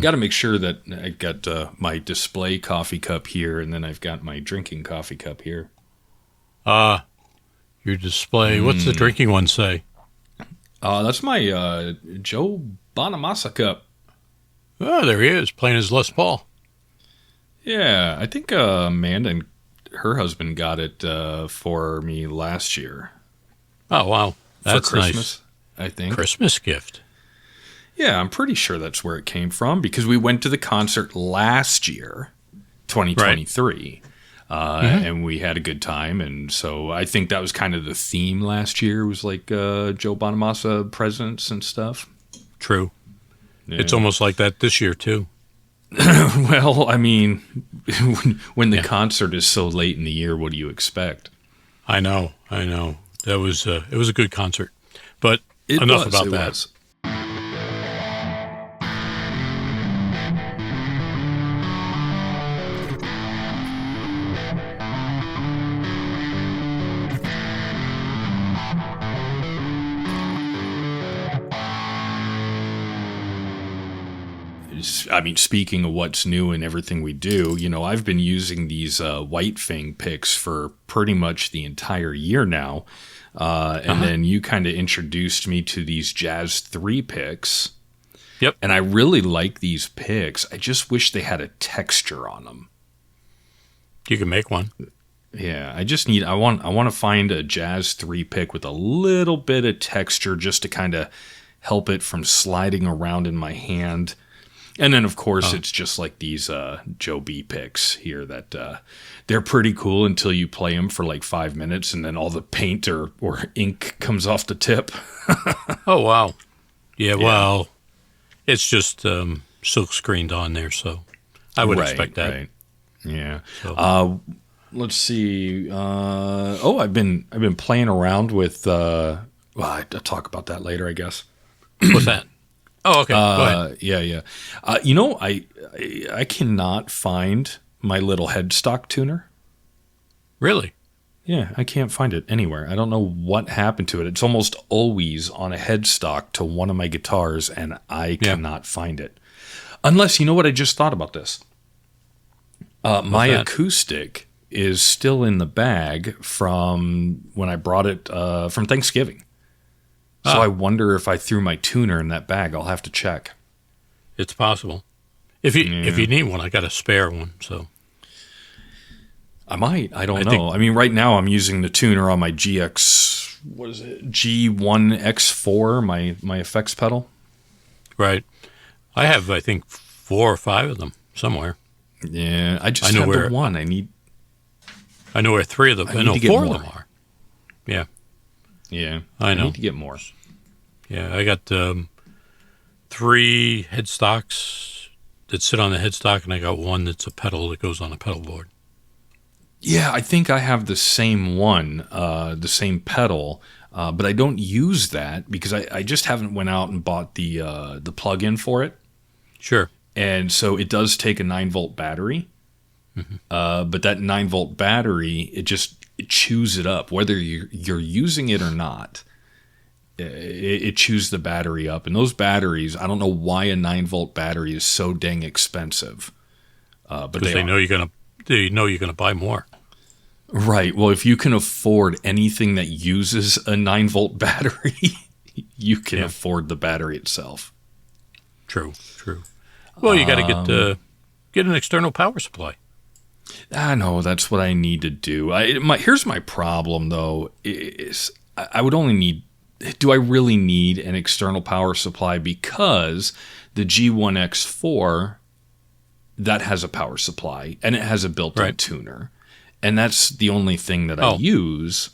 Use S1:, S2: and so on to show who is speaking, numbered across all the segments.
S1: got to make sure that I've got my display coffee cup here, and then I've got my drinking coffee cup here.
S2: Your display. What's the drinking one say?
S1: That's my Joe Bonamassa cup.
S2: Oh, there he is, playing his Les Paul.
S1: Yeah, I think Amanda and her husband got it for me last year.
S2: Oh, wow. That's
S1: for Christmas,
S2: nice.
S1: I think.
S2: Christmas gift.
S1: Yeah, I'm pretty sure that's where it came from because we went to the concert last year, 2023, and we had a good time. And so I think that was kind of the theme last year was like Joe Bonamassa presents and stuff.
S2: True.
S1: Yeah.
S2: It's almost like that this year, too.
S1: Well, I mean, when the concert is so late in the year, what do you expect?
S2: I know. That was it was a good concert. But enough about that.
S1: I mean, speaking of what's new and everything we do, I've been using these White Fang picks for pretty much the entire year now. And then you kind of introduced me to these Jazz 3 picks.
S2: Yep.
S1: And I really like these picks. I just wish they had a texture on them.
S2: You can make one.
S1: Yeah, I want to find a Jazz 3 pick with a little bit of texture just to kind of help it from sliding around in my hand. And then, of course, it's just like these Joe B picks here that they're pretty cool until you play them for like 5 minutes and then all the paint or ink comes off the tip.
S2: Oh, wow. Yeah, well, it's just silk screened on there, so I would expect that.
S1: Right. Yeah.
S2: So.
S1: Let's see. I've been playing around with. I'll talk about that later, I guess.
S2: What's that? Oh, okay. Go ahead.
S1: Yeah. I cannot find my little headstock tuner.
S2: Really?
S1: Yeah, I can't find it anywhere. I don't know what happened to it. It's almost always on a headstock to one of my guitars, and I cannot find it. Unless, you know what? I just thought about this. My acoustic is still in the bag from when I brought it from Thanksgiving. So I wonder if I threw my tuner in that bag. I'll have to check.
S2: It's possible. If you need one, I got a spare one. So
S1: I might. I don't know. I mean, right now I'm using the tuner on my G1XFour, my effects pedal.
S2: Right. I have, I think, 4 or 5 of them somewhere.
S1: Yeah, I know have the one. I
S2: know where 3 of them. I know 4 of them are. Yeah.
S1: Yeah,
S2: I know.
S1: I need to get more.
S2: Yeah, I got 3 headstocks that sit on the headstock, and I got 1 that's a pedal that goes on a pedal board.
S1: Yeah, I think I have the same one, the same pedal, but I don't use that because I just haven't went out and bought the plug-in for it.
S2: Sure.
S1: And so it does take a 9-volt battery, but that 9-volt battery, it chews it up, whether you're using it or not. It chews the battery up, and those batteries, I don't know why a 9-volt battery is so dang expensive, but they know you're gonna buy more. Right. Well, if you can afford anything that uses a 9-volt battery, you can afford the battery itself.
S2: True. Well, you got to get an external power supply.
S1: I know, that's what I need to do. Here's my problem, though, is I would only need... Do I really need an external power supply? Because the G1X4, that has a power supply, and it has a built-in tuner. And that's the only thing that I use.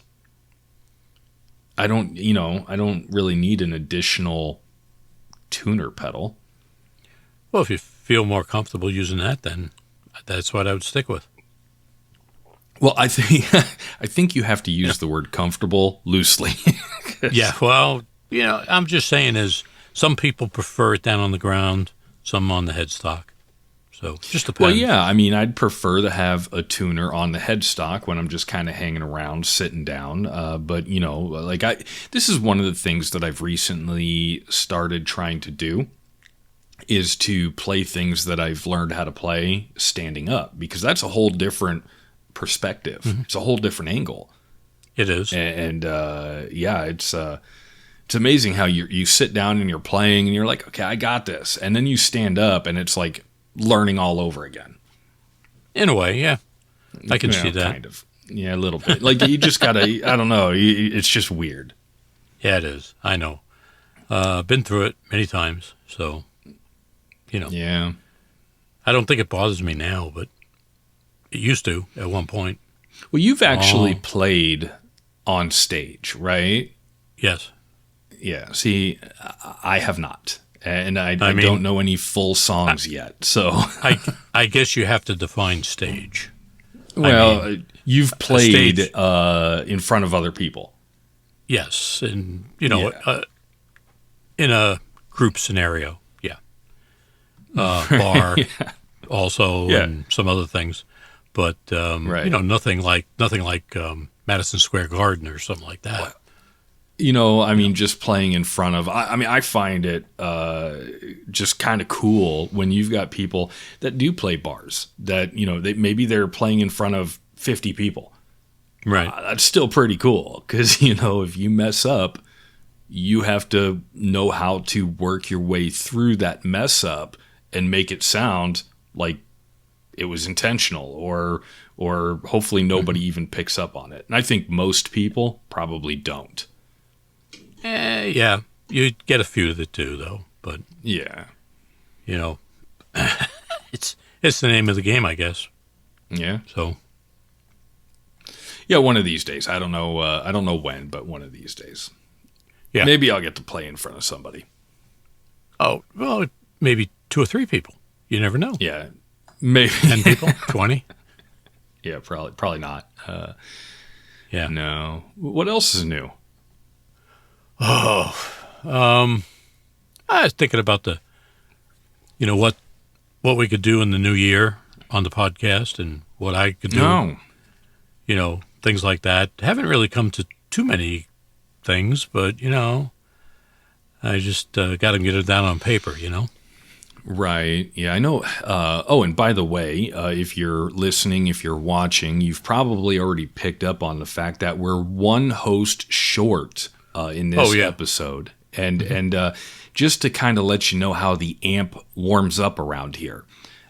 S1: I don't really need an additional tuner pedal.
S2: Well, if you feel more comfortable using that, then that's what I would stick with.
S1: Well, I think you have to use the word comfortable loosely.
S2: Yeah, well, I'm just saying is some people prefer it down on the ground, some on the headstock. So just depends.
S1: Well, yeah, I mean, I'd prefer to have a tuner on the headstock when I'm just kind of hanging around, sitting down. But, this is one of the things that I've recently started trying to do is to play things that I've learned how to play standing up, because that's a whole different perspective.
S2: Mm-hmm.
S1: It's a whole different angle.
S2: It is.
S1: And yeah, it's amazing how you sit down and you're playing and you're like, okay, I got this. And then you stand up and it's like learning all over again.
S2: In a way, yeah. I can see that.
S1: Kind of. Yeah, a little bit. Like, you just got to, I don't know. It's just weird.
S2: Yeah, it is. I know. Been through it many times. So,
S1: Yeah.
S2: I don't think it bothers me now, but it used to at one point.
S1: Well, you've actually played on stage, right?
S2: Yes.
S1: Yeah. See, I have not. And I don't know any full songs yet. So
S2: I guess you have to define stage.
S1: Well, you've played in front of other people.
S2: Yes, and in a group scenario, yeah. Bar also, and some other things, but nothing like Madison Square Garden or something like that.
S1: Just playing in front of, I find it just kind of cool when you've got people that do play bars that, maybe they're playing in front of 50 people.
S2: Right.
S1: That's still pretty cool because, if you mess up, you have to know how to work your way through that mess up and make it sound like it was intentional or hopefully nobody even picks up on it. And I think most people probably don't.
S2: Yeah, you get a few that do, though. But
S1: yeah,
S2: it's the name of the game, I guess.
S1: Yeah.
S2: So,
S1: yeah, one of these days. I don't know when, but one of these days.
S2: Yeah,
S1: maybe I'll get to play in front of somebody.
S2: Oh well, maybe 2 or 3 people. You never know.
S1: Yeah, maybe
S2: 10 people, 20.
S1: Yeah, probably not.
S2: Yeah.
S1: No. What else is new?
S2: I was thinking about what we could do in the new year on the podcast and what I could do. No. Things like that. Haven't really come to too many things, but, I just got to get it down on paper,
S1: Right. Yeah, I know. And by the way, if you're listening, if you're watching, you've probably already picked up on the fact that we're one host short in this episode. And just to kind of let you know how the amp warms up around here,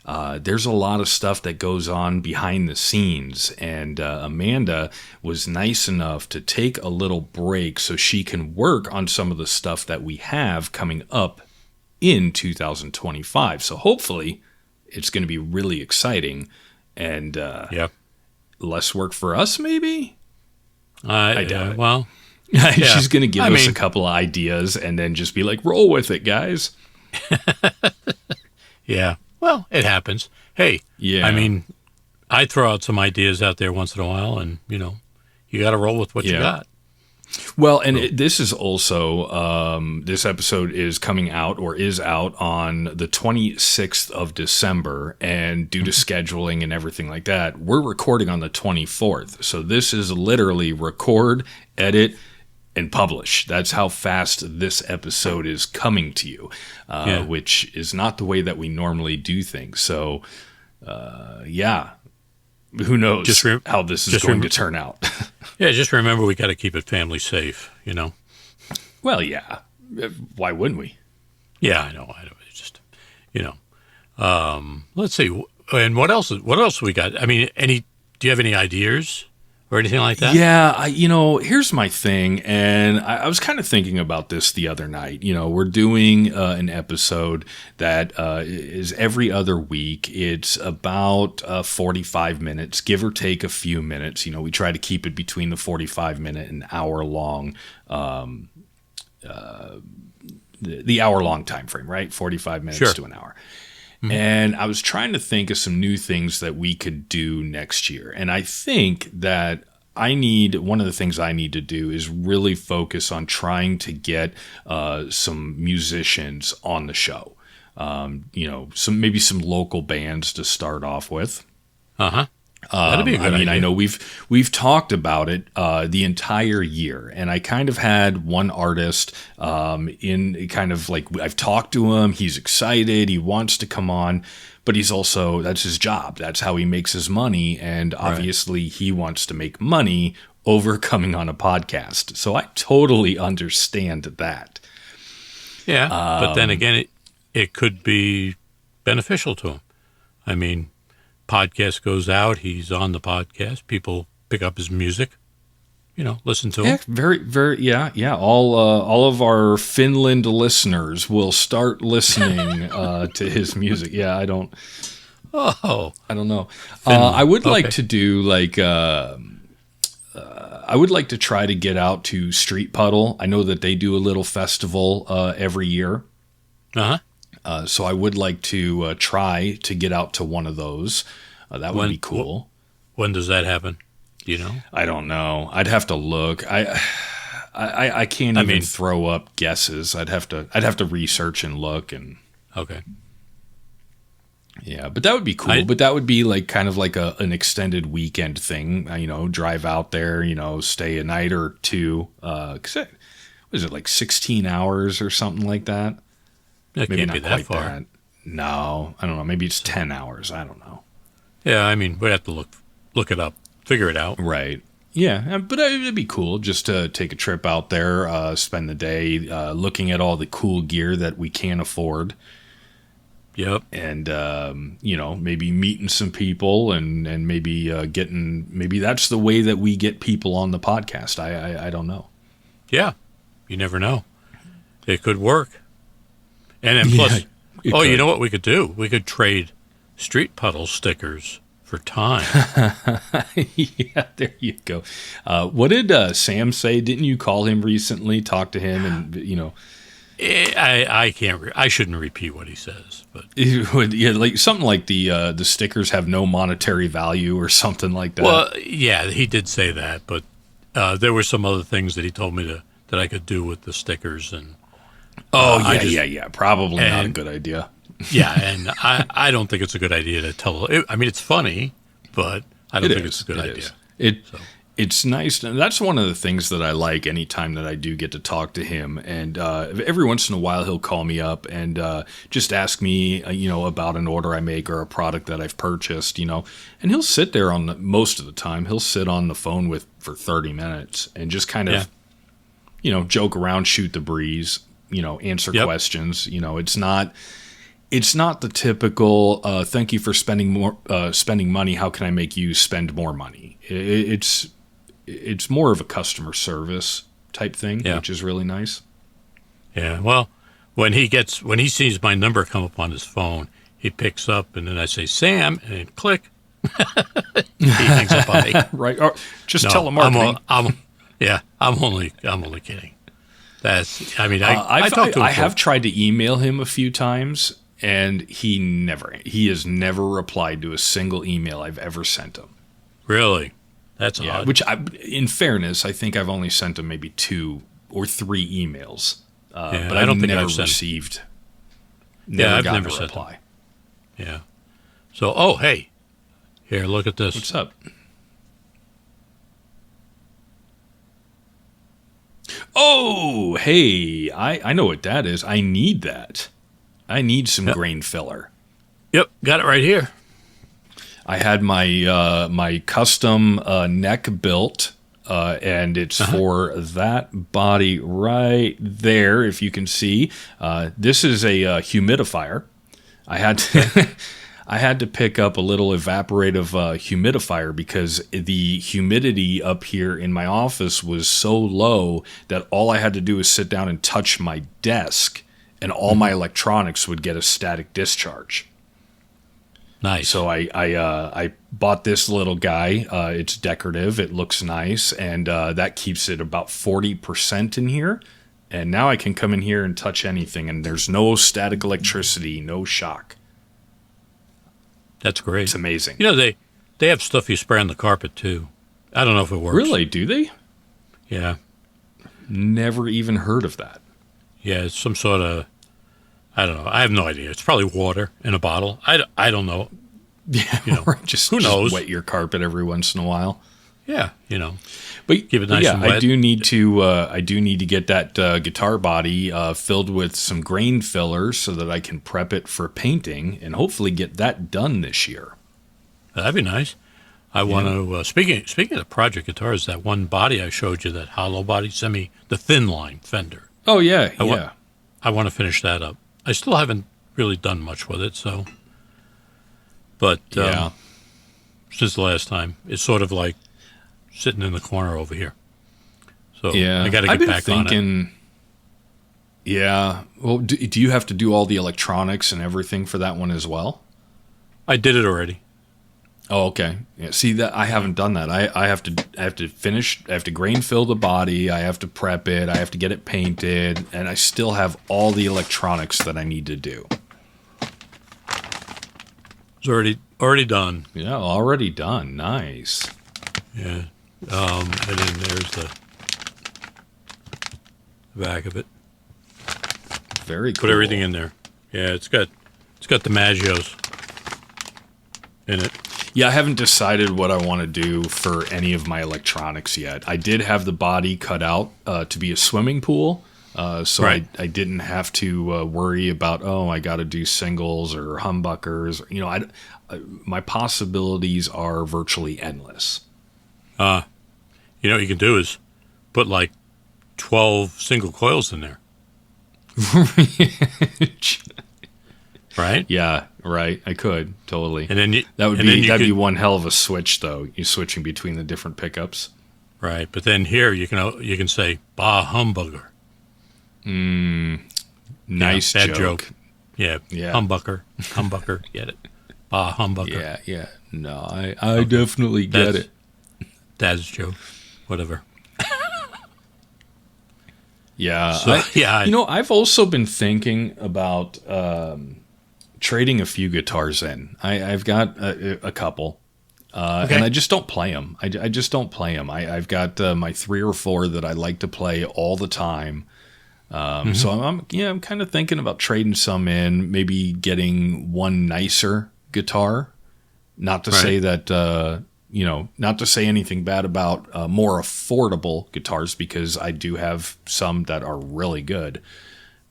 S1: there's a lot of stuff that goes on behind the scenes. And Amanda was nice enough to take a little break so she can work on some of the stuff that we have coming up in 2025. So hopefully it's going to be really exciting and less work for us, maybe? I doubt it.
S2: Well,
S1: she's going to give us a couple of ideas and then just be like, roll with it, guys.
S2: Yeah. Well, it happens. Hey, I throw out some ideas out there once in a while and, you got to roll with what you got.
S1: Well, and this is also, this episode is coming out or is out on the 26th of December, and due to scheduling and everything like that, we're recording on the 24th. So this is literally record, edit, and publish. That's how fast this episode is coming to you, which is not the way that we normally do things. So, who knows how this is going to turn out.
S2: Yeah, just remember we got to keep it family safe,
S1: Well, yeah. Why wouldn't we?
S2: Yeah, I know. It's just, let's see. And what else we got? I mean, do you have any ideas or anything like that?
S1: Yeah, here's my thing, and I was kind of thinking about this the other night. We're doing an episode that is every other week. It's about 45 minutes, give or take a few minutes. We try to keep it between the 45-minute and hour-long, the hour-long time frame, right? 45 minutes to an hour. Mm-hmm. And I was trying to think of some new things that we could do next year. And I think that one of the things I need to do is really focus on trying to get some musicians on the show. Maybe some local bands to start off with.
S2: Uh-huh. That'd be a good idea.
S1: I know we've talked about it the entire year, and I kind of had one artist in kind of like, I've talked to him. He's excited. He wants to come on, but he's also, that's his job. That's how he makes his money, and obviously he wants to make money over coming on a podcast. So I totally understand that.
S2: Yeah, but then again, it could be beneficial to him. I mean, podcast goes out, he's on the podcast, people pick up his music, listen to him.
S1: Yeah, very, very, yeah. All of our Finland listeners will start listening to his music. Yeah, I don't know. I would like to do like, I would like to try to get out to Street Puddle. I know that they do a little festival every year. So I would like to try to get out to one of those. That would be cool.
S2: When does that happen? Do you know?
S1: I don't know. I'd have to look. I can't even throw up guesses. I'd have to research and look and.
S2: Okay.
S1: Yeah, but that would be cool. But that would be like kind of like an extended weekend thing. Drive out there. Stay a night or two. Was it like 16 hours or something like that?
S2: It
S1: Maybe
S2: can't be
S1: not
S2: that
S1: quite
S2: far.
S1: that. No, I don't know. Maybe it's 10 hours. I don't know.
S2: Yeah, we'd have to look it up, figure it out.
S1: Right. Yeah, but it'd be cool just to take a trip out there, spend the day looking at all the cool gear that we can afford.
S2: Yep.
S1: And, maybe meeting some people and maybe maybe that's the way that we get people on the podcast. I don't know.
S2: Yeah, you never know. It could work. And then plus, you know what we could do? We could trade Street Puddle stickers for time.
S1: Yeah, there you go. What did Sam say? Didn't you call him recently? Talk to him, and
S2: I can't. I shouldn't repeat what he says, but
S1: like something like the stickers have no monetary value or something like that.
S2: Well, yeah, he did say that, but there were some other things that he told me that I could do with the stickers and.
S1: Yeah. Probably not a good idea.
S2: Yeah, and I don't think it's a good idea to tell. It's funny, but I don't think it's a good idea.
S1: It's nice. And that's one of the things that I like anytime that I do get to talk to him. And every once in a while, he'll call me up and just ask me, about an order I make or a product that I've purchased, And he'll sit there most of the time. He'll sit on the phone for 30 minutes and just kind of, joke around, shoot the breeze. Answer questions. It's not the typical thank you for spending money. How can I make you spend more money? It's more of a customer service type thing, which is really nice.
S2: Yeah. Well, when he sees my number come up on his phone, he picks up, and then I say Sam, and click. He hangs up on me.
S1: Right. Or just tell him marketing.
S2: I'm only kidding. I
S1: have tried to email him a few times, and he has never replied to a single email I've ever sent him.
S2: Really? That's odd.
S1: Which, in fairness, I think I've only sent him maybe 2 or 3 emails. But I don't think I've received.
S2: I've never sent a reply. Yeah. So, hey, here, look at this.
S1: What's up? Oh, hey, I know what that is. I need that. I need some grain filler.
S2: Yep, got it right here.
S1: I had my custom neck built, and it's for that body right there, if you can see. This is a humidifier. I had to pick up a little evaporative humidifier because the humidity up here in my office was so low that all I had to do was sit down and touch my desk, and all my electronics would get a static discharge.
S2: Nice.
S1: So I bought this little guy. It's decorative. It looks nice, and that keeps it about 40% in here. And now I can come in here and touch anything, and there's no static electricity, no shock.
S2: That's great.
S1: It's amazing.
S2: They have stuff you spray on the carpet, too. I don't know if it works.
S1: Really? Do they?
S2: Yeah.
S1: Never even heard of that.
S2: Yeah, it's some sort of, I don't know. I have no idea. It's probably water in a bottle. I don't know.
S1: Yeah,
S2: You know,
S1: or just wet your carpet every once in a while.
S2: Yeah, you know,
S1: but
S2: keep it nice and wet.
S1: I do need to get that guitar body filled with some grain fillers so that I can prep it for painting and hopefully get that done this year.
S2: That'd be nice. I want to. Speaking of project guitars, that one body I showed you, that hollow body, the thin line Fender.
S1: Oh yeah,
S2: I want to finish that up. I still haven't really done much with it, so. But since the last time, it's sort of like sitting in the corner over here. So I got to get back on it.
S1: Yeah. Well, do you have to do all the electronics and everything for that one as well?
S2: I did it already.
S1: Oh, okay. Yeah, see that I haven't done that. I have to finish. I have to grain fill the body. I have to prep it. I have to get it painted, and I still have all the electronics that I need to do.
S2: It's already done.
S1: Yeah, already done. Nice.
S2: Yeah. And then there's the back of it.
S1: Very cool.
S2: Put everything in there. Yeah, it's got the Maggios in it.
S1: Yeah, I haven't decided what I want to do for any of my electronics yet. I did have the body cut out to be a swimming pool, so
S2: right.
S1: I didn't have to worry about, I got to do singles or humbuckers. You know, my possibilities are virtually endless.
S2: You know what you can do is put like 12 single coils in there. Right?
S1: Yeah, right. I could totally.
S2: And then
S1: that'd be one hell of a switch, though. You're switching between the different pickups.
S2: Right, but then here you can say "bah humbugger."
S1: Nice
S2: bad
S1: joke.
S2: Yeah, humbucker, get it? Bah humbucker.
S1: Yeah. No, I definitely get it.
S2: Dad's joke, whatever.
S1: Yeah,
S2: so,
S1: I've also been thinking about trading a few guitars in. I've got a couple, and I just don't play them. I just don't play them. I've got my 3 or 4 that I like to play all the time. So I'm kind of thinking about trading some in, maybe getting one nicer guitar. Not to say that not to say anything bad about more affordable guitars, because I do have some that are really good.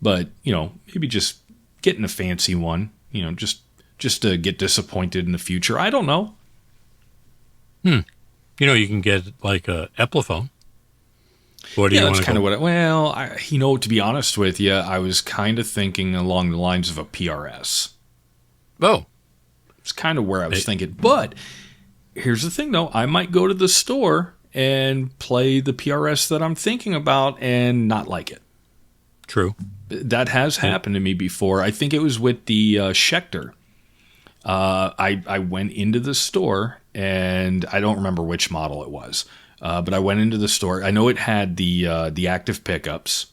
S1: But maybe just getting a fancy one. Just to get disappointed in the future. I don't know.
S2: You can get like a Epiphone. What do you want to
S1: kind of what to be honest with you, I was kind of thinking along the lines of a PRS.
S2: Oh.
S1: It's kind of where I was thinking. But here's the thing, though. I might go to the store and play the PRS that I'm thinking about and not like it.
S2: True.
S1: That has happened to me before. I think it was with the Schecter. I went into the store, and I don't remember which model it was. But I went into the store. I know it had the active pickups.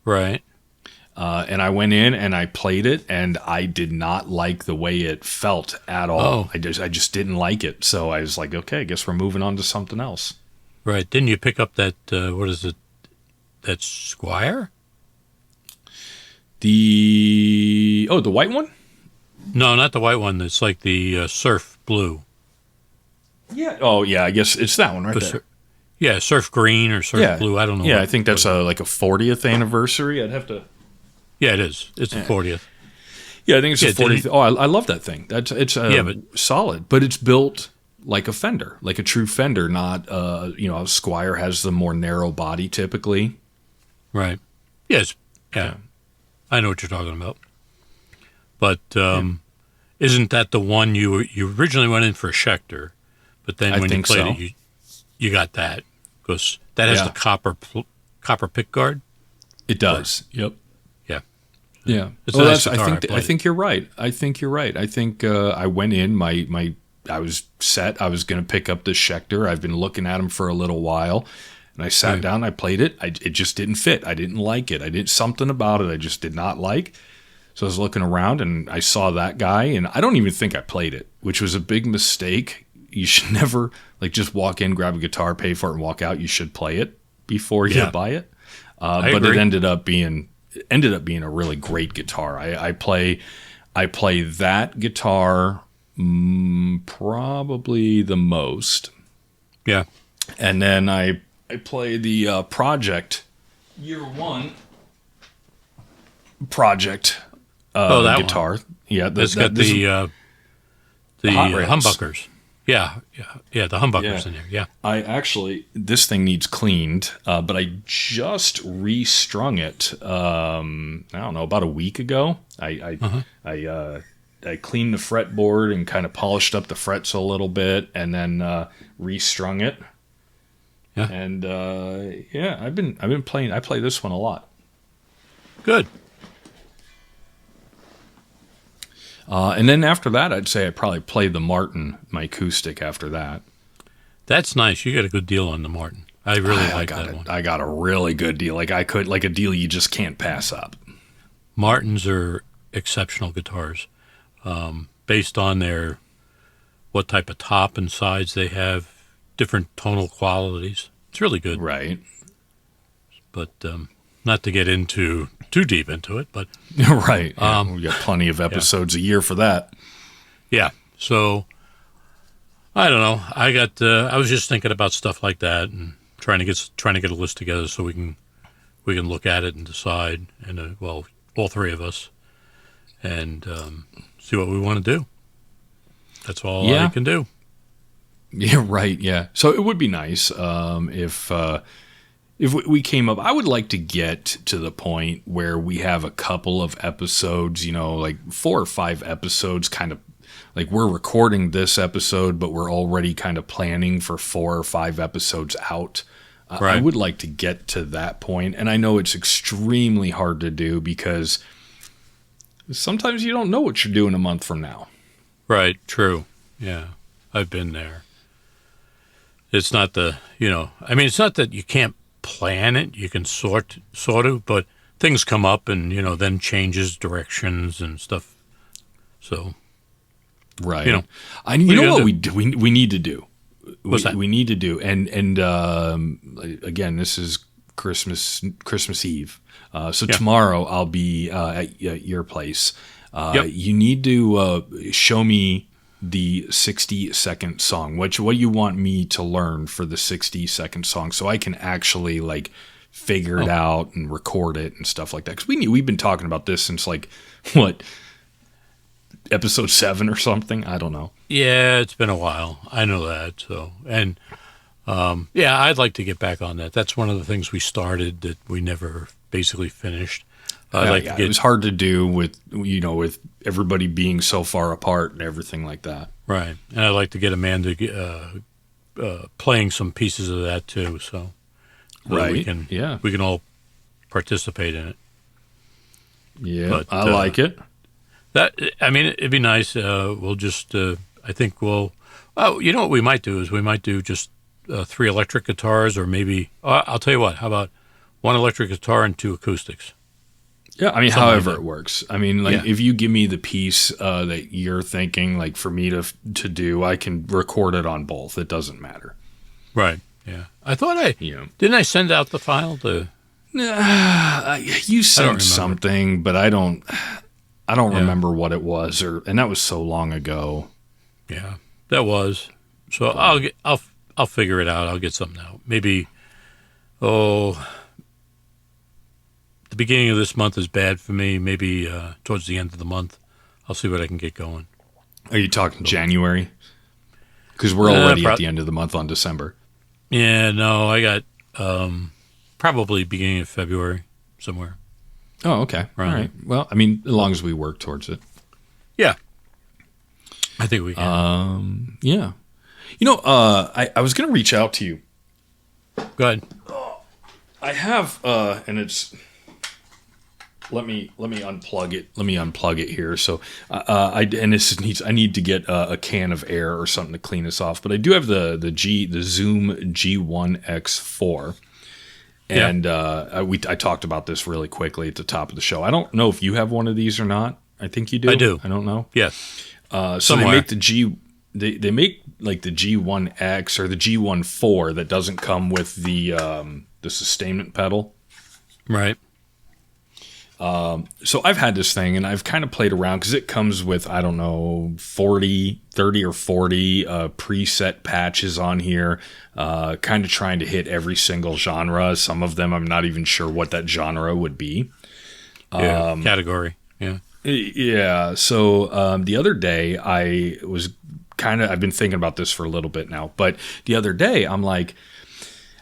S2: Right.
S1: And I went in and I played it, and I did not like the way it felt at all. I just didn't like it. So I was like, okay, I guess we're moving on to something else.
S2: Right. Didn't you pick up that, what is it, that Squire?
S1: The white one?
S2: No, not the white one. It's like the surf blue.
S1: Yeah. Oh, yeah, I guess it's that one right there.
S2: Yeah, surf green or surf blue. I don't know.
S1: Yeah, I think that's like a 40th anniversary. I'd have to...
S2: Yeah, it is. It's the 40th.
S1: Yeah, I think it's the 40th. I love that thing. It's solid, but it's built like a Fender, like a true Fender, not a Squire has the more narrow body typically.
S2: Right. Yes. Yeah. I know what you're talking about. But isn't that the one you originally went in for a Schecter, but then when you played it, you got that because that has the copper pick guard?
S1: It does. Yep.
S2: Yeah.
S1: Yeah.
S2: It's a nice
S1: guitar.
S2: I
S1: think you're right. I think I went in I was set. I was going to pick up this Schecter. I've been looking at him for a little while. And I sat down, I played it. It just didn't fit. I didn't like it. Something about it I just did not like. So I was looking around and I saw that guy, and I don't even think I played it, which was a big mistake. You should never just walk in, grab a guitar, pay for it, and walk out. You should play it before you buy it. But it ended up being a really great guitar. I play that guitar Probably the most.
S2: Yeah.
S1: And then I play the Project Year One Project
S2: that
S1: guitar.
S2: one.
S1: Yeah,
S2: It's got the humbuckers. Yeah, the humbuckers in there. Yeah.
S1: This thing needs cleaned, but I just restrung it. I don't know, about a week ago. I cleaned the fretboard and kind of polished up the frets a little bit, and then restrung it.
S2: Yeah.
S1: And I've been playing. I play this one a lot.
S2: Good.
S1: And then after that, I'd say I probably play the Martin, my acoustic. After that,
S2: that's nice. You got a good deal on the Martin. I really like that one.
S1: I got a really good deal. Like a deal you just can't pass up.
S2: Martins are exceptional guitars, based on what type of top and sides they have, different tonal qualities. It's really good.
S1: Right.
S2: But not to get too deep into it, but
S1: right. Yeah, we got plenty of episodes a year for that.
S2: Yeah. So I don't know. I was just thinking about stuff like that and trying to get a list together so we can look at it and decide, and all three of us, and see what we want to do. That's all I can do.
S1: Yeah, right. Yeah. So it would be nice if we came up. I would like to get to the point where we have a couple of episodes, like 4 or 5 episodes, kind of like we're recording this episode, but we're already kind of planning for 4 or 5 episodes out.
S2: Right.
S1: I would like to get to that point, and I know it's extremely hard to do because sometimes you don't know what you're doing a month from now.
S2: Right. True. Yeah. I've been there. It's not it's not that you can't plan it. You can sort of, but things come up and, then changes directions and stuff. So,
S1: right. You know what we do? We need to do.
S2: What's that?
S1: We need to do. And again, this is Christmas Eve. So tomorrow I'll be at your place. You need to show me the 60-second song. What you want me to learn for the 60-second song, so I can actually figure it out and record it and stuff like that. Because we've been talking about this since episode 7 or something. I don't know.
S2: Yeah, it's been a while. I know that. So I'd like to get back on that. That's one of the things we started that we never basically finished.
S1: It was hard to do with everybody being so far apart and everything like that.
S2: Right, and I'd like to get Amanda playing some pieces of that too. So
S1: right,
S2: we can all participate in it.
S1: Yeah, but, I like it.
S2: It'd be nice. We'll just. I think we'll. Oh, you know what we might do is we might do just 3 electric guitars, or maybe I'll tell you what. How about 1 electric guitar and 2 acoustics?
S1: Yeah, however it works. If you give me the piece that you're thinking, for me to do, I can record it on both. It doesn't matter.
S2: Right. Yeah. I thought didn't I send out the file to?
S1: You sent something, but I don't remember what it was, and that was so long ago.
S2: Yeah, that was. So I'll figure it out. I'll get something out. Maybe. The beginning of this month is bad for me. Maybe towards the end of the month, I'll see what I can get going.
S1: Are you talking January? Because we're already at the end of the month on December.
S2: Yeah, no, I got probably beginning of February somewhere.
S1: Oh, okay. All right. Well, as long as we work towards it.
S2: Yeah. I think we can.
S1: Yeah. I was going to reach out to you.
S2: Go ahead.
S1: I have, and it's... Let me unplug it. Let me unplug it here. So, I need to get a can of air or something to clean this off. But I do have the Zoom G1XFour, and I talked about this really quickly at the top of the show. I don't know if you have one of these or not. I think you do.
S2: I do.
S1: I don't know.
S2: Yes.
S1: So they make the They make the G1X or the G1XFour that doesn't come with the sustainment pedal.
S2: Right.
S1: So I've had this thing, and I've kind of played around because it comes with, I don't know, 30 or 40 preset patches on here, kind of trying to hit every single genre. Some of them I'm not even sure what that genre would be.
S2: Category. Yeah.
S1: Yeah. So the other day I've been thinking about this for a little bit now, but the other day I'm like,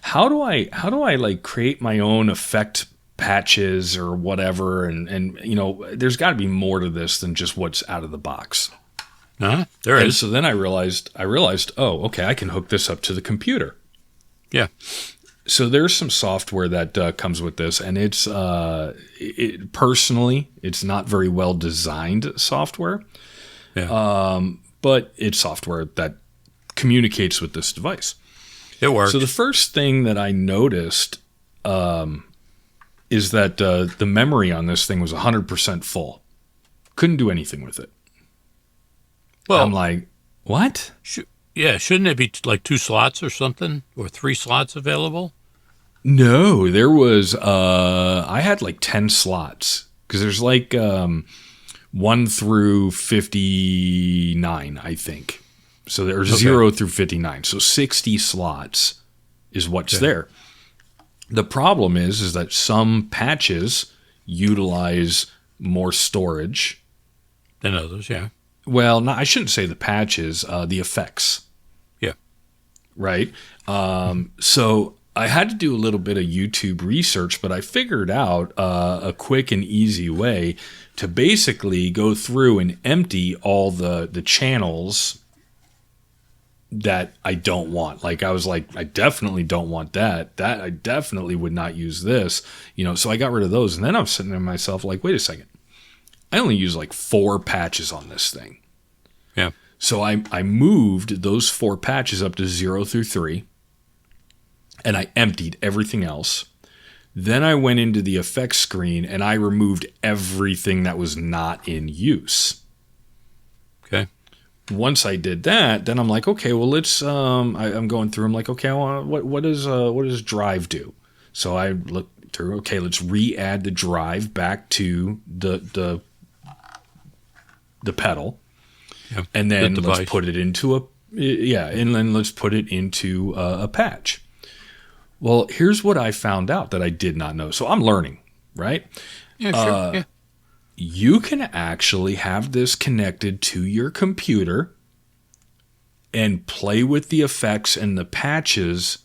S1: how do I like create my own effect patches or whatever? And there's got to be more to this than just what's out of the box.
S2: There is.
S1: So then I realized, oh, okay, I can hook this up to the computer.
S2: Yeah.
S1: So there's some software that comes with this, and personally, it's not very well designed software.
S2: Yeah.
S1: But it's software that communicates with this device.
S2: It works.
S1: So the first thing that I noticed is that the memory on this thing was 100% full. Couldn't do anything with it. Well, I'm like, what?
S2: Shouldn't it be like 2 slots or something, or 3 slots available?
S1: No, there was. I had like 10 slots because there's like 1 through 59, I think. So there's 0 through 59. So 60 slots is what's there. The problem is that some patches utilize more storage
S2: than others. Yeah.
S1: Well, no, I shouldn't say the patches, the effects.
S2: Yeah.
S1: Right. So I had to do a little bit of YouTube research, but I figured out a quick and easy way to basically go through and empty all the channels that I don't want. Like I was like, I definitely don't want that. That I definitely would not use this. So I got rid of those. And then I'm sitting there myself like, wait a second. I only use like 4 patches on this thing.
S2: Yeah.
S1: So I moved those 4 patches up to 0 through 3. And I emptied everything else. Then I went into the effects screen and I removed everything that was not in use.
S2: Okay.
S1: Once I did that, then I'm like, okay, well, let's. I'm going through. I'm like, okay, what does drive do? So I look through. Okay, let's re-add the drive back to the pedal, and then let's put it into a patch. Well, here's what I found out that I did not know. So I'm learning, right?
S2: Yeah, sure. Yeah.
S1: You can actually have this connected to your computer and play with the effects and the patches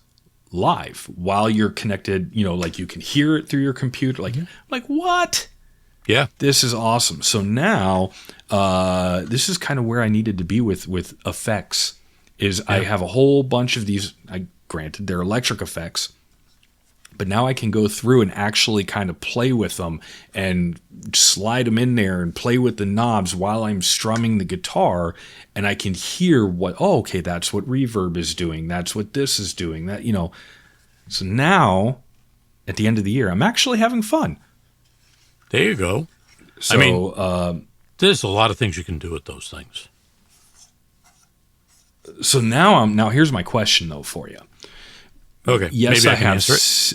S1: live while you're connected. Like you can hear it through your computer. Like what?
S2: Yeah.
S1: This is awesome. So now this is kind of where I needed to be with effects. I have a whole bunch of these. Granted, they're electric effects, but now I can go through and actually kind of play with them and slide them in there and play with the knobs while I'm strumming the guitar, and I can hear that's what reverb is doing. That's what this is doing. So now, at the end of the year, I'm actually having fun.
S2: There you go.
S1: So,
S2: there's a lot of things you can do with those things.
S1: So now here's my question though for you.
S2: Okay.
S1: Yes,
S2: maybe I can answer it.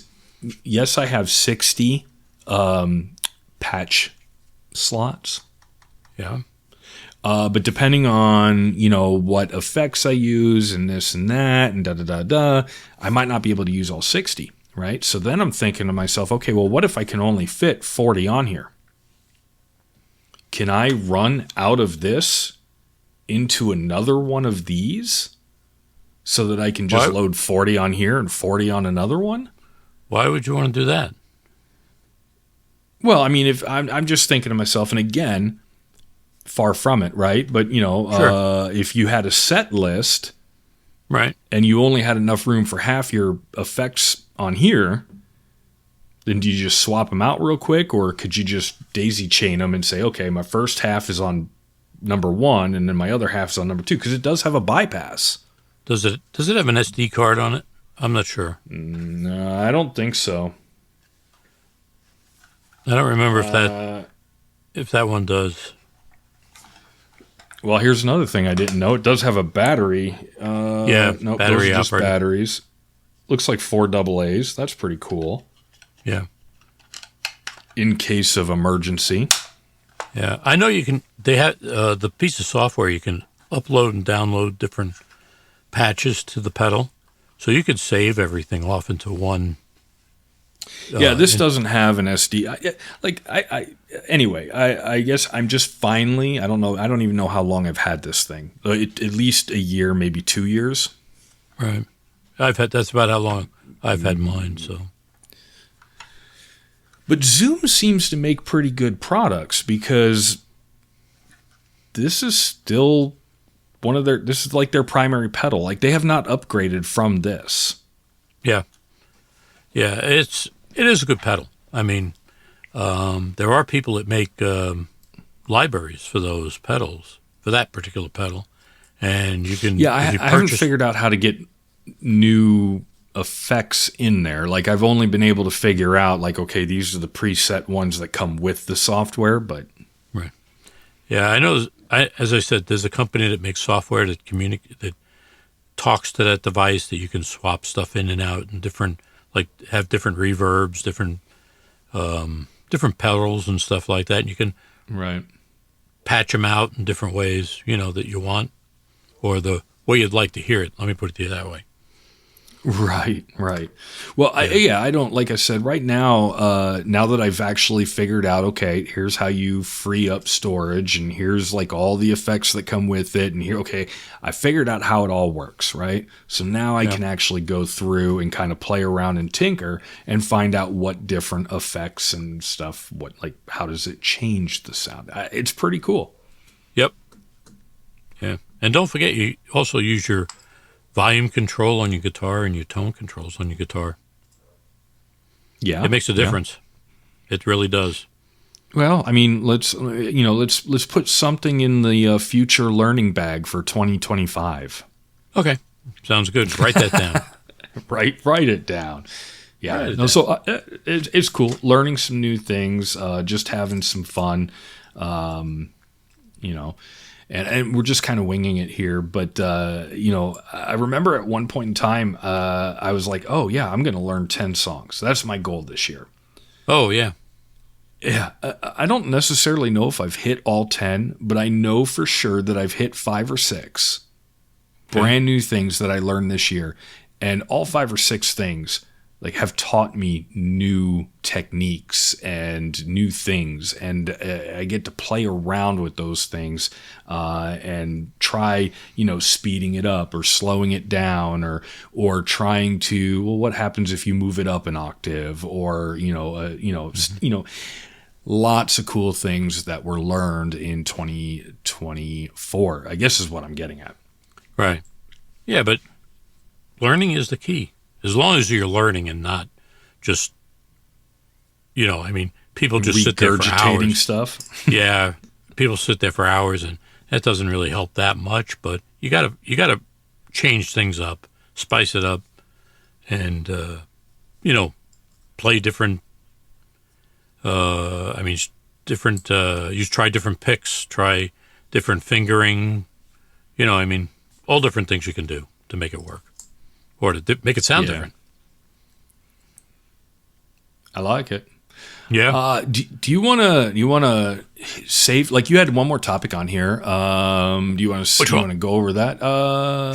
S1: Yes, I have 60 patch slots.
S2: Yeah.
S1: But depending on what effects I use and this and that and I might not be able to use all 60. Right. So then I'm thinking to myself, okay, well, what if I can only fit 40 on here? Can I run out of this into another one of these so that I can just load 40 on here and 40 on another one?
S2: Why would you want to do that?
S1: Well, I mean, if I'm just thinking to myself, and again, far from it, right? But sure. If you had a set list,
S2: right,
S1: and you only had enough room for half your effects on here, then do you just swap them out real quick, or could you just daisy chain them and say, okay, my first half is on number 1, and then my other half is on number 2, because it does have a bypass.
S2: Does it have an SD card on it? I'm not sure.
S1: No, I don't think so.
S2: I don't remember if that one does.
S1: Well, here's another thing I didn't know. It does have a battery.
S2: Nope, battery
S1: those are just
S2: operated.
S1: batteries. Looks like 4 AA's. That's pretty cool.
S2: Yeah.
S1: in case of emergency.
S2: Yeah, I know you can. They have the piece of software you can upload and download different patches to the pedal, so you could save everything off into one.
S1: Yeah, this doesn't have an SD. Anyway, I guess I'm just finally. I don't know. I don't even know how long I've had this thing. At least a year, maybe 2 years.
S2: Right. That's about how long I've had mine. So.
S1: But Zoom seems to make pretty good products because this is still this is like their primary pedal. Like they have not upgraded from this.
S2: Yeah. Yeah, it is a good pedal. I mean, there are people that make libraries for those pedals, for that particular pedal. And you can
S1: I haven't figured out how to get new effects in there. Like I've only been able to figure out like, okay, these are the preset ones that come with the software, but
S2: right. Yeah, I know. As I said, there's a company that makes software that talks to that device that you can swap stuff in and out and have different reverbs, different pedals and stuff like that. And you can patch them out in different ways, that you want or the way you'd like to hear it. Let me put it to you that way.
S1: Right. Well, I don't, like I said, right now, now that I've actually figured out, okay, here's how you free up storage and here's like all the effects that come with it. And here, okay, I figured out how it all works, right? So now I can actually go through and kind of play around and tinker and find out what different effects and stuff, how does it change the sound? It's pretty cool.
S2: Yep. Yeah. And don't forget, you also use your volume control on your guitar and your tone controls on your guitar. Yeah, it makes a difference. Yeah. It really does.
S1: Well, I mean, let's put something in the future learning bag for 2025.
S2: Okay, sounds good. Write that down.
S1: Write it down. Yeah. So it's cool learning some new things, just having some fun. And we're just kind of winging it here. But, I remember at one point in time, I was like, oh, yeah, I'm going to learn 10 songs. That's my goal this year.
S2: Oh, yeah.
S1: Yeah. I don't necessarily know if I've hit all 10, but I know for sure that I've hit 5 or 6 brand new things that I learned this year. And all 5 or 6 things have taught me new techniques and new things, and I get to play around with those things and try, speeding it up or slowing it down, or trying to, what happens if you move it up an octave, or lots of cool things that were learned in 2024. I guess is what I'm getting at.
S2: Right. Yeah, but learning is the key. As long as you're learning and not just, people just sit there for hours.
S1: Stuff.
S2: Yeah, people sit there for hours, and that doesn't really help that much. But you gotta change things up, spice it up, and play different. Different. You try different picks, try different fingering. All different things you can do to make it work. Or to make it sound different.
S1: I like it.
S2: Yeah.
S1: Do you want to save? Like you had one more topic on here. Do you want to go over that?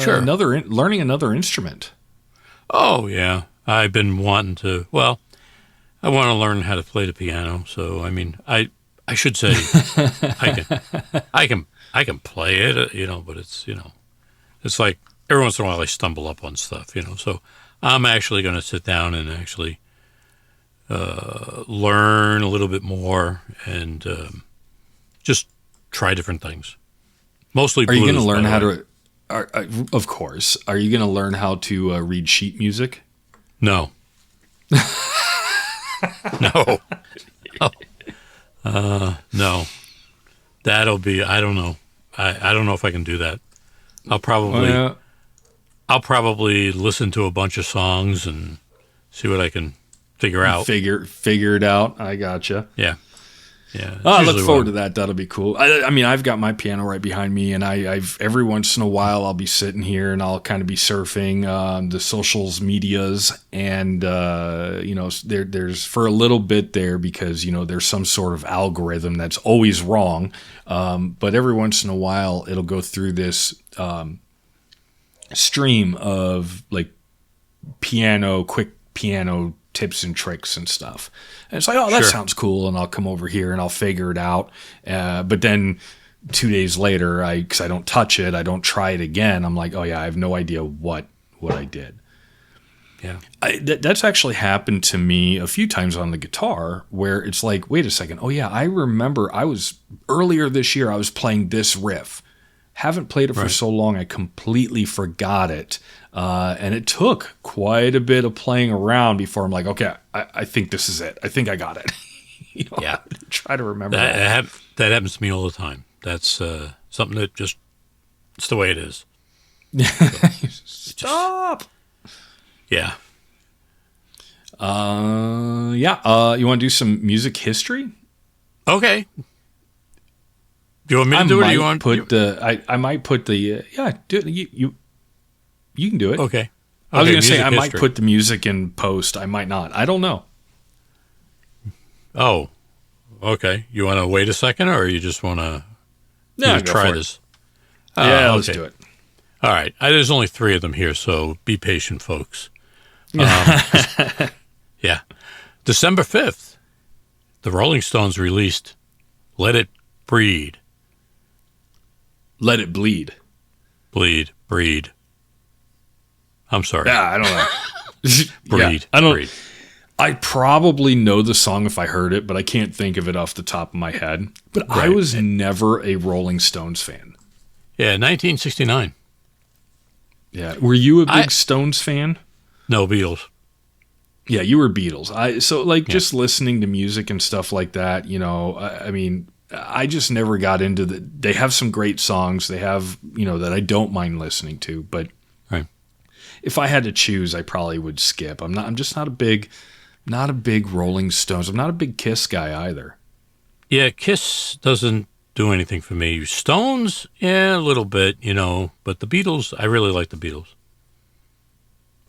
S2: Sure.
S1: Learning another instrument.
S2: Oh yeah, I've been wanting to. Well, I want to learn how to play the piano. So I should say I can play it. But it's like. Every once in a while I stumble up on stuff, so I'm actually going to sit down and actually learn a little bit more and just try different things. Mostly blues.
S1: Are you going to learn how to, of course, are you going to learn how to read sheet music?
S2: No. No. No. That'll be, I don't know. I don't know if I can do that. I'll probably listen to a bunch of songs and see what I can figure out.
S1: Figure it out. I gotcha.
S2: Yeah. Yeah.
S1: I look forward to that. That'll be cool. I mean, I've got my piano right behind me, and I've every once in a while I'll be sitting here and I'll kind of be surfing the socials medias, and there's for a little bit there because there's some sort of algorithm that's always wrong, but every once in a while it'll go through this stream of like quick piano tips and tricks and stuff. And it's like, oh, that sounds cool. And I'll come over here and I'll figure it out. But then 2 days later, because I don't touch it, I don't try it again. I'm like, oh yeah, I have no idea what I did.
S2: Yeah.
S1: That's actually happened to me a few times on the guitar where it's like, wait a second. Oh yeah, I remember earlier this year, I was playing this riff. Haven't played it for so long, I completely forgot it. And it took quite a bit of playing around before I'm like, okay, I think this is it. I think I got it.
S2: Yeah.
S1: Try to remember
S2: that. That happens to me all the time. That's something that it's the way it is.
S1: Stop.
S2: Yeah.
S1: You want to do some music history?
S2: Okay. Do you want me to do it? Or you want
S1: put I might put the do it. You can do it.
S2: Okay.
S1: I was going to say I might put the music in post. I might not. I don't know.
S2: Oh, okay. You want to wait a second, or you just want to try this?
S1: Let's do it.
S2: All right. There's only 3 of them here, so be patient, folks. Yeah. December 5th, the Rolling Stones released "Let It Breed."
S1: Let it bleed.
S2: Breed. I'm sorry.
S1: Yeah, I don't know.
S2: Breed.
S1: I don't.
S2: Breed.
S1: I probably know the song if I heard it, but I can't think of it off the top of my head. But I was never a Rolling Stones fan.
S2: Yeah, 1969.
S1: Yeah. Were you a big Stones fan?
S2: No, Beatles.
S1: Yeah, you were Beatles. Just listening to music and stuff like that, I mean, I just never got into they have some great songs. They have, that I don't mind listening to, but if I had to choose, I probably would skip. I'm just not a big Rolling Stones. I'm not a big Kiss guy either.
S2: Yeah, Kiss doesn't do anything for me. Stones, yeah, a little bit, but the Beatles, I really like the Beatles.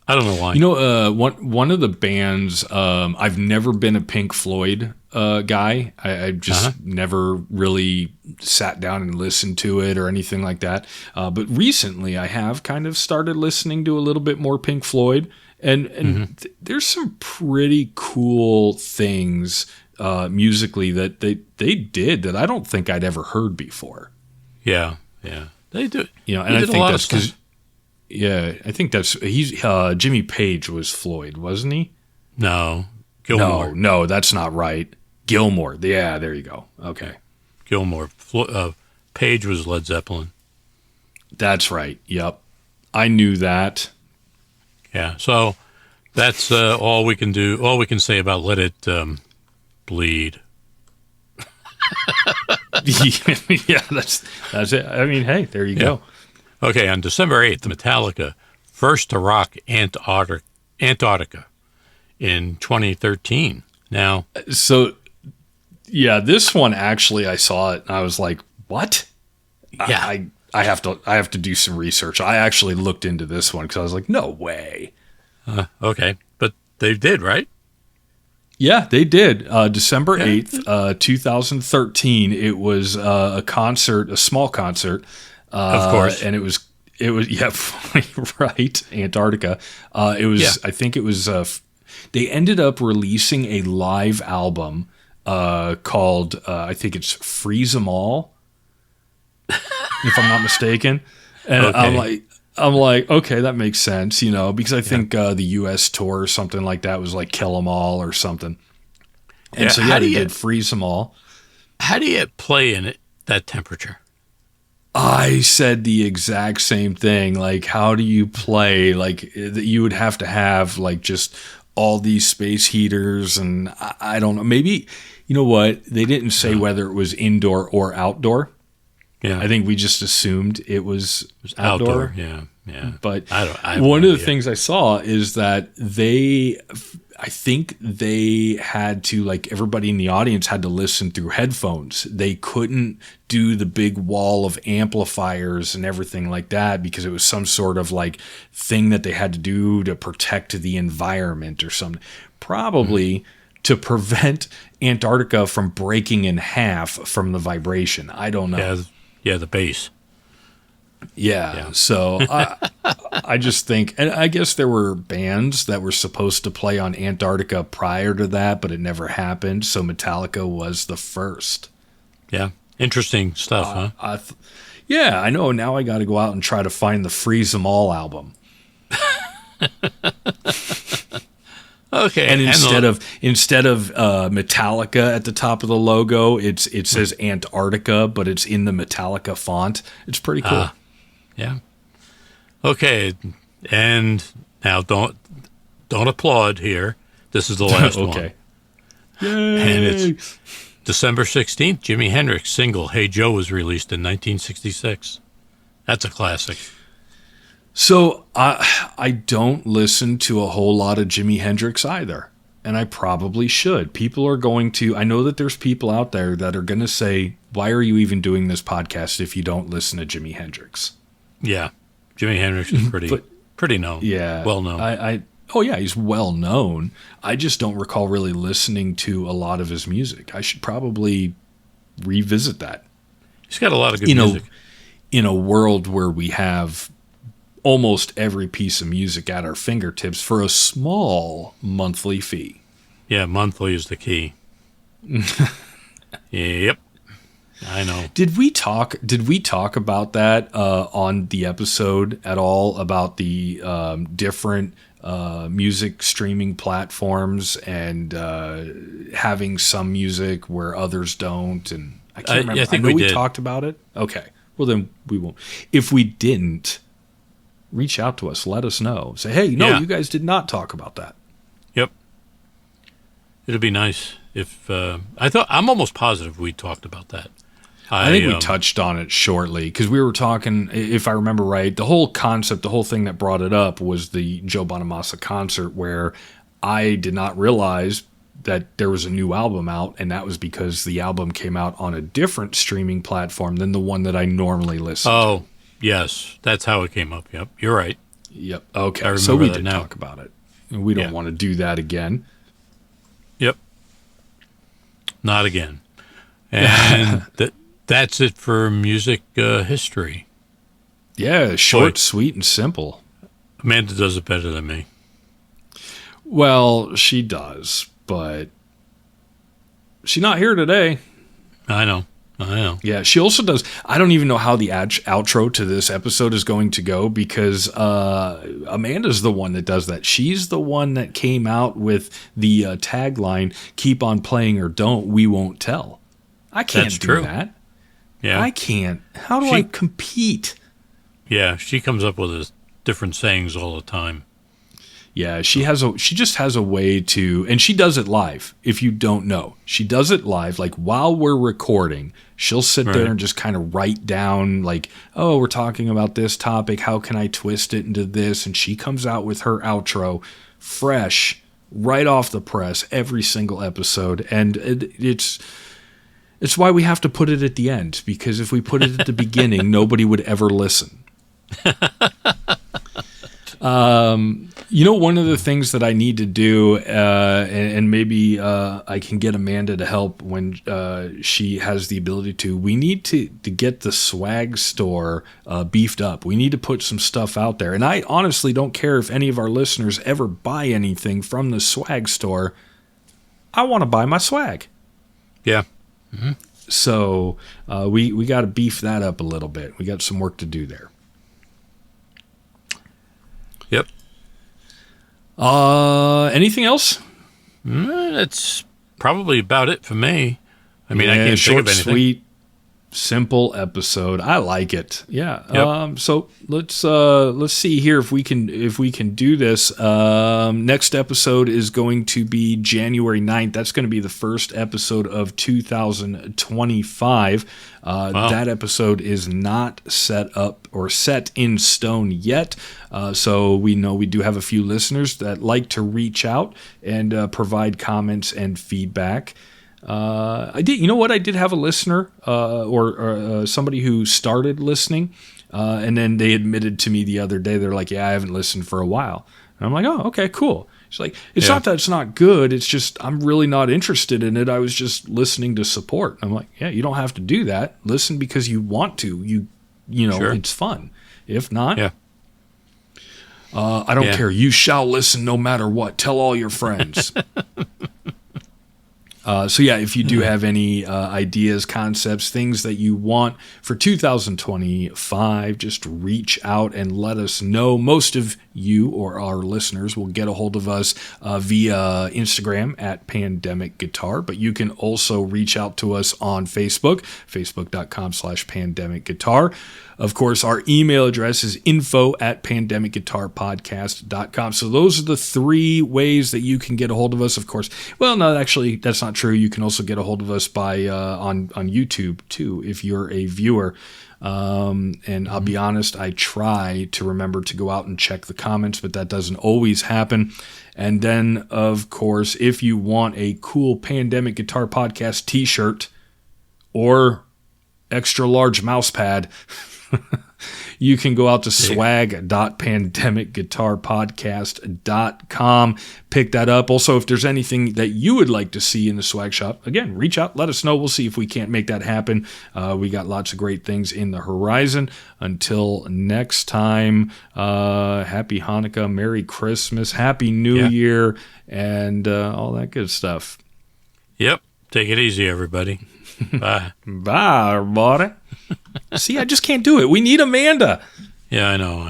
S2: I don't know why.
S1: One of the bands, I've never been a Pink Floyd guy. I've just never really sat down and listened to it or anything like that. But recently I have kind of started listening to a little bit more Pink Floyd. And there's some pretty cool things musically that they did that I don't think I'd ever heard before.
S2: Yeah. They do.
S1: And I think that's because... Yeah, I think Jimmy Page was Floyd, wasn't he?
S2: No, Gilmore.
S1: No, that's not right. Gilmore. Yeah, there you go. Okay.
S2: Gilmore. Page was Led Zeppelin.
S1: That's right. Yep. I knew that.
S2: Yeah, so that's all we can do. All we can say about Let It Bleed.
S1: Yeah, that's it. I mean, hey, there you go.
S2: Okay, on December 8th, Metallica, first to rock Antarctica in 2013. Now,
S1: this one actually, I saw it and I was like, "What?"
S2: Yeah,
S1: I have to do some research. I actually looked into this one because I was like, "No way."
S2: Okay, but they did, right?
S1: Yeah, they did. December 8th, 2013. It was a small concert.
S2: Of course.
S1: And it was right, Antarctica. I think it was, they ended up releasing a live album called, I think it's Freeze 'Em All, if I'm not mistaken. And
S2: okay.
S1: I'm like, okay, that makes sense, because I think the U.S. tour or something like that was like Kill 'Em All or something. And they did Freeze 'Em All.
S2: How do you play in that temperature?
S1: I said the exact same thing. Like, how do you play? Like, you would have to have like just all these space heaters, and I don't know. Maybe, you know what? They didn't say whether it was indoor or outdoor.
S2: Yeah,
S1: I think we just assumed it was outdoor.
S2: Yeah.
S1: But
S2: I
S1: one of the things I saw is that they I think they had to, like, everybody in the audience had to listen through headphones. They couldn't do the big wall of amplifiers and everything like that because it was some sort of like thing that they had to do to protect the environment or something. Probably to prevent Antarctica from breaking in half from the vibration. I don't know.
S2: Yeah, the bass.
S1: Yeah. So I just think, and I guess there were bands that were supposed to play on Antarctica prior to that, but it never happened. So Metallica was the first.
S2: Yeah. Interesting stuff, huh?
S1: Yeah, I know. Now I got to go out and try to find the Freeze 'Em All album.
S2: Okay.
S1: And instead of Metallica at the top of the logo, it says Antarctica, but it's in the Metallica font. It's pretty cool.
S2: Yeah. Okay. And now don't applaud here. This is the last one.
S1: Okay. Yay.
S2: And it's December 16th, Jimi Hendrix single Hey Joe was released in 1966. That's a classic.
S1: So I don't listen to a whole lot of Jimi Hendrix either, and I probably should. People are going to, I know that there's people out there that are going to say, why are you even doing this podcast if you don't listen to Jimi Hendrix?
S2: Yeah. Jimi Hendrix is pretty known.
S1: Yeah.
S2: Well known.
S1: Oh, yeah, he's well known. I just don't recall really listening to a lot of his music. I should probably revisit that.
S2: He's got a lot of good music.
S1: In a world where we have almost every piece of music at our fingertips for a small monthly fee.
S2: Yeah, monthly is the key. Yep. I know.
S1: Did we talk about that on the episode at all, about the different music streaming platforms and having some music where others don't? And I can't remember.
S2: I think
S1: we
S2: did.
S1: Talked about it. Okay. Well, then we won't. If we didn't, reach out to us. Let us know. Say, hey, no, you guys did not talk about that.
S2: Yep. It'd be nice if I'm almost positive we talked about that.
S1: I think we touched on it shortly because we were talking, if I remember right, the whole concept, the whole thing that brought it up was the Joe Bonamassa concert, where I did not realize that there was a new album out, and that was because the album came out on a different streaming platform than the one that I normally listen to.
S2: Oh, yes. That's how it came up. Yep. You're right.
S1: Yep. Okay. So we did talk about it. We don't want to do that again.
S2: Yep. Not again. And that's it for music history.
S1: Yeah, short, sweet, and simple.
S2: Amanda does it better than me.
S1: Well, she does, but she's not here today.
S2: I know.
S1: Yeah, she also does. I don't even know how the outro to this episode is going to go because Amanda's the one that does that. She's the one that came out with the tagline, keep on playing or don't, we won't tell. I can't do that.
S2: Yeah.
S1: I can't. How do I compete?
S2: Yeah, she comes up with different sayings all the time.
S1: Yeah, she just has a way to, and she does it live. If you don't know, she does it live. Like while we're recording, she'll sit there and just kind of write down, like, oh, we're talking about this topic. How can I twist it into this? And she comes out with her outro, fresh, right off the press, every single episode. And it's why we have to put it at the end, because if we put it at the beginning, nobody would ever listen. One of the things that I need to do, and maybe I can get Amanda to help when she has the ability to, we need to get the swag store beefed up. We need to put some stuff out there. And I honestly don't care if any of our listeners ever buy anything from the swag store. I want to buy my swag.
S2: Yeah. Mm-hmm.
S1: So we got to beef that up a little bit. We got some work to do there.
S2: Yep.
S1: Anything else?
S2: That's probably about it for me. I mean, I can't think of anything.
S1: Sweet. Simple episode. I like it. Yeah.
S2: Yep.
S1: So let's see here if we can do this. Next episode is going to be January 9th. That's going to be the first episode of 2025.
S2: Wow.
S1: That episode is not set up or set in stone yet. So we know we do have a few listeners that like to reach out and provide comments and feedback. I did. You know what? I did have a listener or somebody who started listening, and then they admitted to me the other day. They're like, "Yeah, I haven't listened for a while." And I'm like, "Oh, okay, cool." It's like it's not that it's not good. It's just I'm really not interested in it. I was just listening to support. I'm like, "Yeah, you don't have to do that. Listen because you want to. You know,
S2: Sure.
S1: It's fun. If not,
S2: Yeah.
S1: I don't care. You shall listen no matter what. Tell all your friends." So yeah, if you do have any ideas, concepts, things that you want for 2025, just reach out and let us know. Most of you or our listeners will get a hold of us via Instagram at Pandemic Guitar, but you can also reach out to us on Facebook, facebook.com/Pandemic Guitar. Of course, our email address is info@pandemicguitarpodcast.com. So those are the three ways that you can get a hold of us. Of course, well, no, actually, that's not true. You can also get a hold of us by on YouTube, too, if you're a viewer. And I'll be honest, I try to remember to go out and check the comments, but that doesn't always happen. And then, of course, if you want a cool Pandemic Guitar Podcast t-shirt or extra large mouse pad, you can go out to swag.pandemicguitarpodcast.com, pick that up. Also, if there's anything that you would like to see in the swag shop, again, reach out, let us know. We'll see if we can't make that happen. We got lots of great things in the horizon. Until next time, happy Hanukkah, Merry Christmas, Happy New Year, and all that good stuff.
S2: Yep. Take it easy, everybody. Bye.
S1: Bye, everybody. See, I just can't do it. We need Amanda.
S2: Yeah, I know.